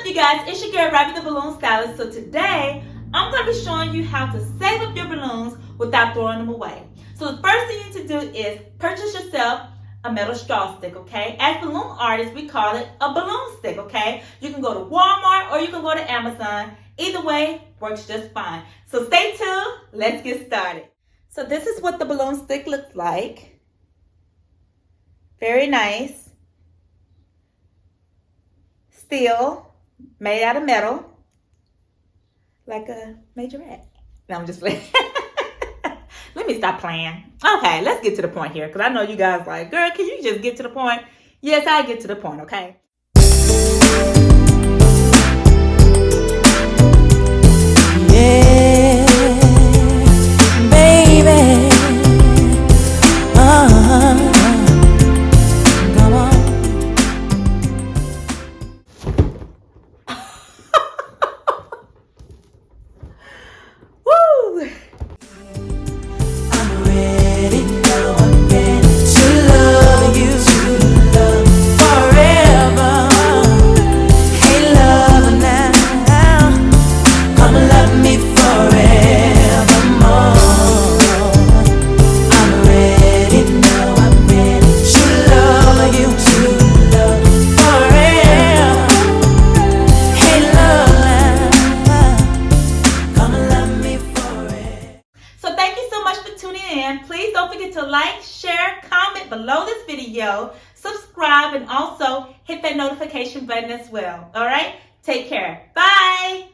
up, you guys? It's your girl, Ravi the Balloon Stylist. So today, I'm going to be showing you how to save up your balloons without throwing them away. So the first thing you need to do is purchase yourself a metal straw stick, okay? As balloon artists, we call it a balloon stick, okay? You can go to Walmart or you can go to Amazon. Either way, works just fine. So stay tuned. Let's get started. So this is what the balloon stick looks like. Very nice. Steel, made out of metal, like a majorette. No, I'm just playing. Let me stop playing. Okay, let's get to the point here, because I know you guys like, girl, can you just get to the point? Yes, I get to the point, okay? Yeah, baby. Come on. Woo! I'm ready now. I'm ready to love you, forever. Hey, love now, come love me forevermore. I'm ready now. I'm ready to love you, forever. Hey, love now, come love me forever. So thank you so much for tuning in. Please don't forget to like, share, comment below this video, subscribe, and also hit that notification button as well. All right? Take care. Bye.